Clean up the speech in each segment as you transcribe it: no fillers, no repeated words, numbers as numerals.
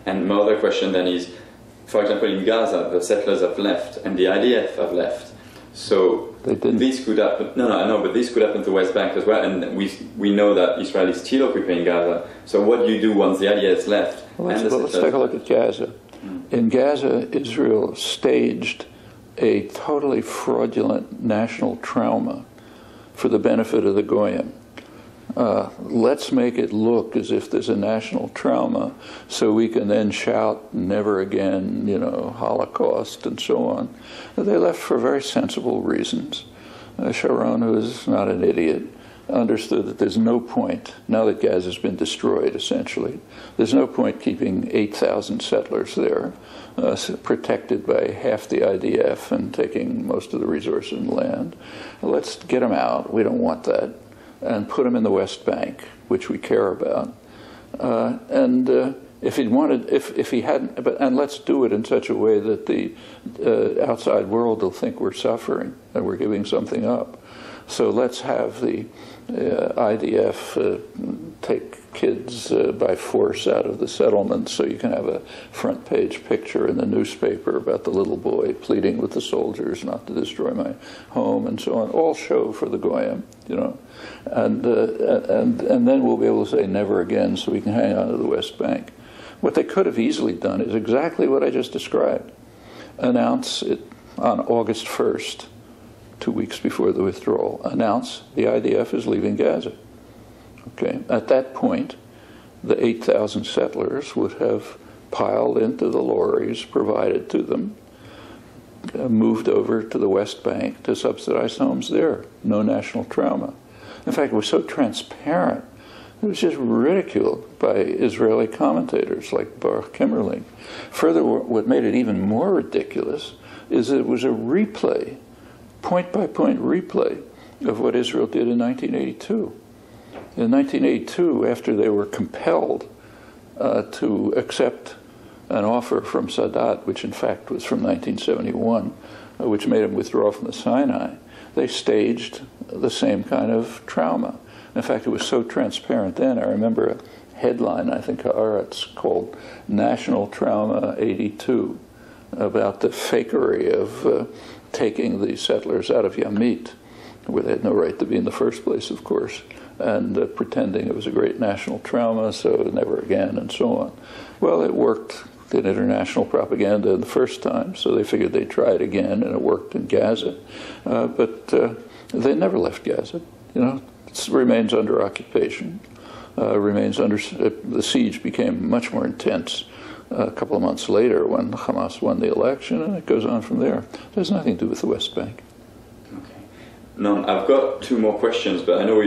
And my other question then is, for example, in Gaza, the settlers have left, and the IDF have left. So this could happen. No, I know, but this could happen to West Bank as well. And we know that Israel is still occupying Gaza. So what do you do once the IDF has left? Let's take a look at Gaza. In Gaza, Israel staged a totally fraudulent national trauma for the benefit of the Goyim. Let's make it look as if there's a national trauma so we can then shout, never again, you know, Holocaust and so on. They left for very sensible reasons. Sharon, who is not an idiot, understood that there's no point, now that Gaza's been destroyed essentially, there's no point keeping 8,000 settlers there, protected by half the IDF and taking most of the resources and land. Let's get them out, we don't want that, and put them in the West Bank, which we care about. If he wanted, if he hadn't, and let's do it in such a way that the outside world will think we're suffering and we're giving something up. So let's have the IDF take kids by force out of the settlements so you can have a front page picture in the newspaper about the little boy pleading with the soldiers not to destroy my home and so on. All show for the Goyim, you know. And then we'll be able to say never again so we can hang on to the West Bank. What they could have easily done is exactly what I just described. Announce it on August 1st, 2 weeks before the withdrawal, announce the IDF is leaving Gaza. Okay. At that point, the 8,000 settlers would have piled into the lorries provided to them, moved over to the West Bank to subsidize homes there. No national trauma. In fact, it was so transparent, it was just ridiculed by Israeli commentators like Baruch Kimmerling. Further, what made it even more ridiculous is that it was a replay, point-by-point replay of what Israel did in 1982. In 1982, after they were compelled to accept an offer from Sadat, which in fact was from 1971, which made him withdraw from the Sinai, they staged the same kind of trauma. In fact, it was so transparent then. I remember a headline, I think, Haaretz, called National Trauma 82, about the fakery of taking the settlers out of M.I.T, where they had no right to be in the first place, of course, and pretending it was a great national trauma, so never again, and so on. Well, it worked in international propaganda the first time, so they figured they'd try it again, and it worked in Gaza. But they never left Gaza, you know. It remains under occupation, the siege became much more intense a couple of months later when Hamas won the election, and it goes on from there. It has nothing to do with the West Bank. Okay. No, I've got two more questions, but I know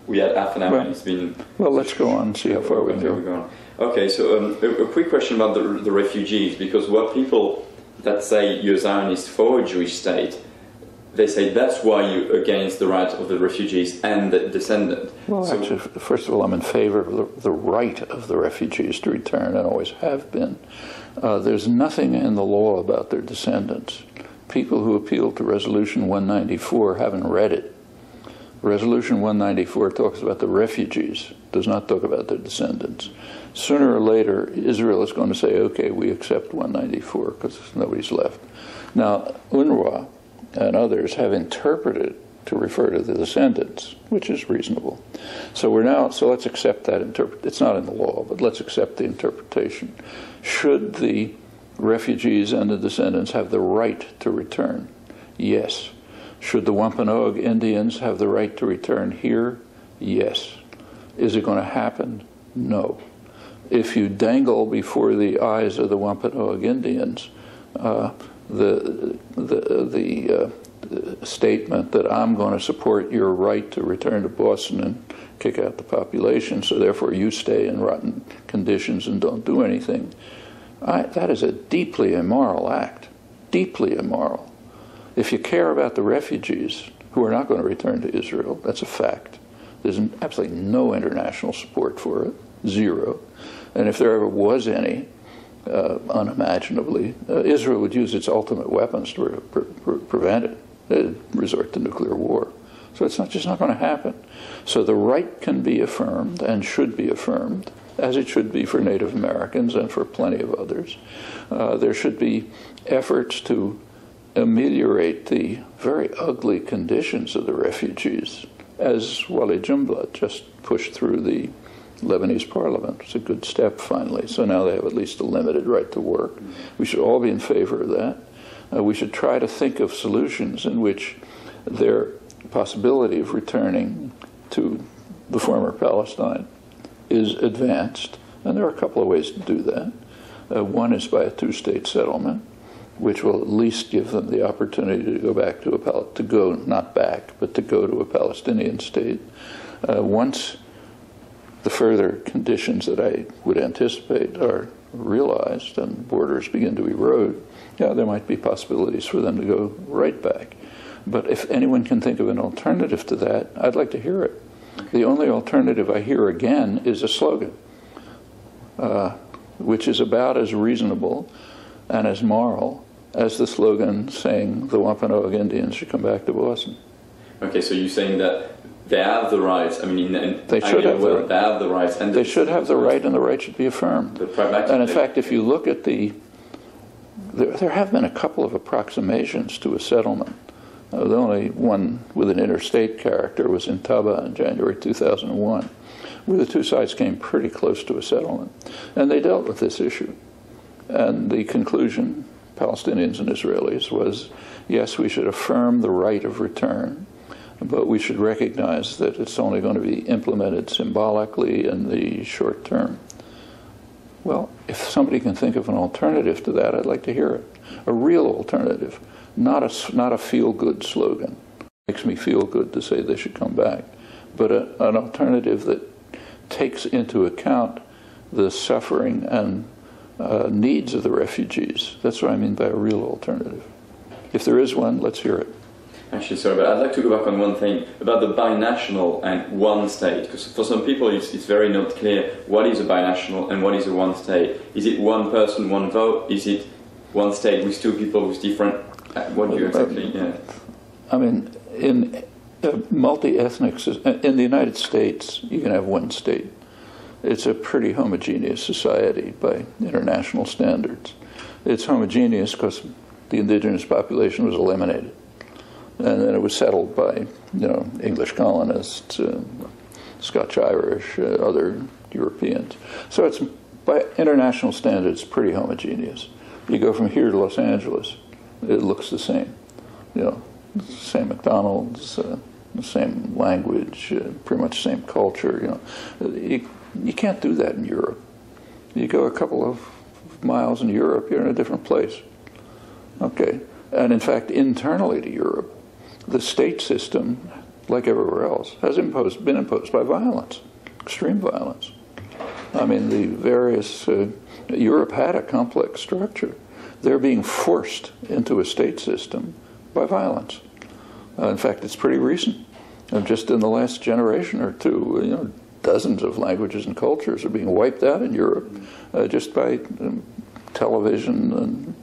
we had half an hour and it's been... Well, let's go on and see how far we can go. Okay, so a quick question about the refugees, because what people that say you're Zionist for a Jewish state, they say that's why you're against the right of the refugees and the descendant. Well, so, actually, first of all, I'm in favor of the right of the refugees to return, and always have been. There's nothing in the law about their descendants. People who appeal to Resolution 194 haven't read it. Resolution 194 talks about the refugees, does not talk about their descendants. Sooner or later, Israel is going to say, okay, we accept 194 because nobody's left. Now, UNRWA and others have interpreted to refer to the descendants, which is reasonable. So let's accept that it's not in the law, but let's accept the interpretation. Should the refugees and the descendants have the right to return? Yes. Should the Wampanoag Indians have the right to return here? Yes. Is it going to happen? No. If you dangle before the eyes of the Wampanoag Indians the statement that I'm going to support your right to return to Boston and kick out the population, so therefore you stay in rotten conditions and don't do anything, that is a deeply immoral act, deeply immoral. If you care about the refugees who are not going to return to Israel, that's a fact. There's absolutely no international support for it, zero. And if there ever was any, unimaginably, Israel would use its ultimate weapons to prevent it. They'd resort to nuclear war. So it's not just not going to happen. So the right can be affirmed and should be affirmed, as it should be for Native Americans and for plenty of others. There should be efforts to ameliorate the very ugly conditions of the refugees, as Wali Jumla just pushed through the Lebanese parliament. It's a good step, finally. So now they have at least a limited right to work. We should all be in favor of that. We should try to think of solutions in which their possibility of returning to the former Palestine is advanced. And there are a couple of ways to do that. One is by a two-state settlement, which will at least give them the opportunity to go back to not back, but to go to a Palestinian state. Once the further conditions that I would anticipate are realized and borders begin to erode, yeah, there might be possibilities for them to go right back. But if anyone can think of an alternative to that, I'd like to hear it. The only alternative I hear again is a slogan, which is about as reasonable and as moral as the slogan saying the Wampanoag Indians should come back to Boston. Okay, so you're saying that they have the rights. I mean, they should have the right. They have the rights, and they should have the right, and the right should be affirmed. And in fact, if you look at there have been a couple of approximations to a settlement. The only one with an interstate character was in Taba in January 2001, where the two sides came pretty close to a settlement, and they dealt with this issue. And the conclusion, Palestinians and Israelis, was yes, we should affirm the right of return, but we should recognize that it's only going to be implemented symbolically in the short term. Well, if somebody can think of an alternative to that, I'd like to hear it. A real alternative, not a feel-good slogan. It makes me feel good to say they should come back, but an alternative that takes into account the suffering and needs of the refugees. That's what I mean by a real alternative. If there is one, let's hear it. Actually, sorry, but I'd like to go back on one thing about the binational and one state, because for some people it's very not clear what is a binational and what is a one state. Is it one person, one vote? Is it one state with two people with different... What do you exactly... Yeah. I mean, in multi-ethnic... In the United States, you can have one state. It's a pretty homogeneous society by international standards. It's homogeneous because the indigenous population was eliminated. And then it was settled by, English colonists, Scotch-Irish, other Europeans. So it's, by international standards, pretty homogeneous. You go from here to Los Angeles, it looks the same. Same McDonald's, the same language, pretty much same culture. You can't do that in Europe. You go a couple of miles in Europe, you're in a different place. Okay. And in fact, internally to Europe, the state system, like everywhere else, has been imposed by violence, extreme violence. I mean, the various... Europe had a complex structure. They're being forced into a state system by violence. In fact, it's pretty recent. Just in the last generation or two, dozens of languages and cultures are being wiped out in Europe just by television and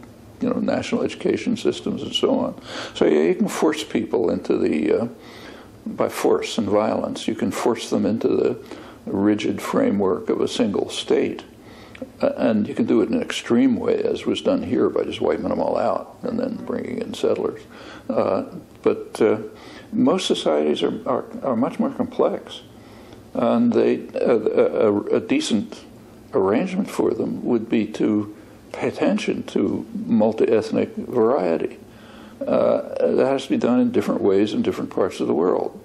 national education systems and so on. So yeah, you can force people into by force and violence, you can force them into the rigid framework of a single state. And you can do it in an extreme way, as was done here by just wiping them all out and then bringing in settlers. But most societies are much more complex. And a decent arrangement for them would be to pay attention to multi-ethnic variety. That has to be done in different ways in different parts of the world.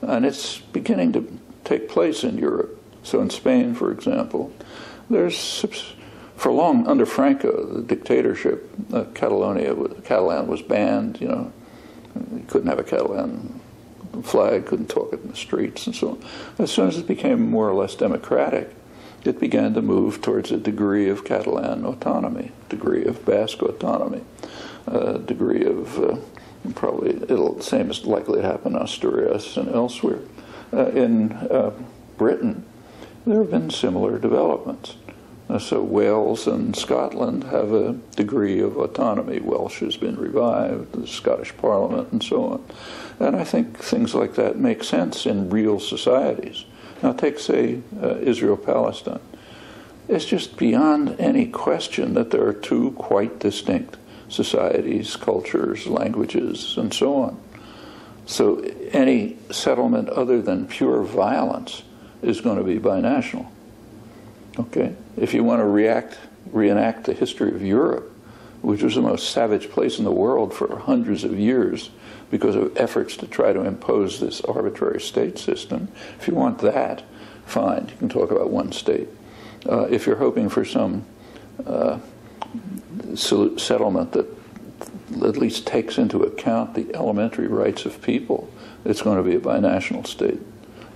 And it's beginning to take place in Europe. So in Spain, for example, for long, under Franco, the dictatorship, Catalan was banned, you couldn't have a Catalan flag, couldn't talk it in the streets and so on. As soon as it became more or less democratic, it began to move towards a degree of Catalan autonomy, degree of Basque autonomy, degree of probably the same is likely to happen in Asturias and elsewhere. In Britain, there have been similar developments. So Wales and Scotland have a degree of autonomy. Welsh has been revived, the Scottish Parliament, and so on. And I think things like that make sense in real societies. Now take, say, Israel-Palestine. It's just beyond any question that there are two quite distinct societies, cultures, languages, and so on. So any settlement other than pure violence is going to be binational. Okay? If you want to reenact the history of Europe, which was the most savage place in the world for hundreds of years because of efforts to try to impose this arbitrary state system, if you want that, fine, you can talk about one state. If you're hoping for some settlement that at least takes into account the elementary rights of people, it's going to be a binational state.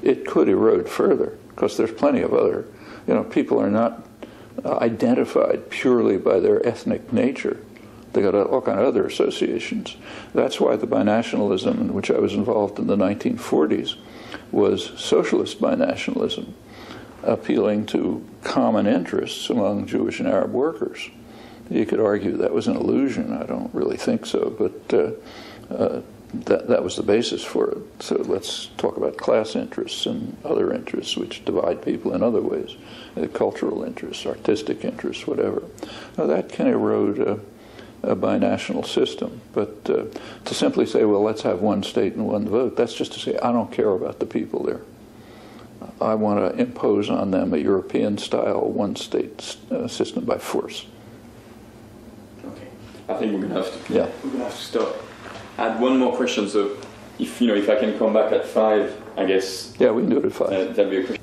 It could erode further, because there's plenty of other, people are not identified purely by their ethnic nature. They got all kind of other associations. That's why the binationalism in which I was involved in the 1940s was socialist binationalism, appealing to common interests among Jewish and Arab workers. You could argue that was an illusion. I don't really think so, but that was the basis for it. So let's talk about class interests and other interests which divide people in other ways, cultural interests, artistic interests, whatever. Now that can erode a binational system, but to simply say, well, let's have one state and one vote, that's just to say, I don't care about the people there. I want to impose on them a European-style one-state system by force. Okay, I think we're going to have to. Yeah. We're going to have to stop. I had one more question. So, if I can come back at 5, I guess. Yeah, we can do it at 5. That'd be a question.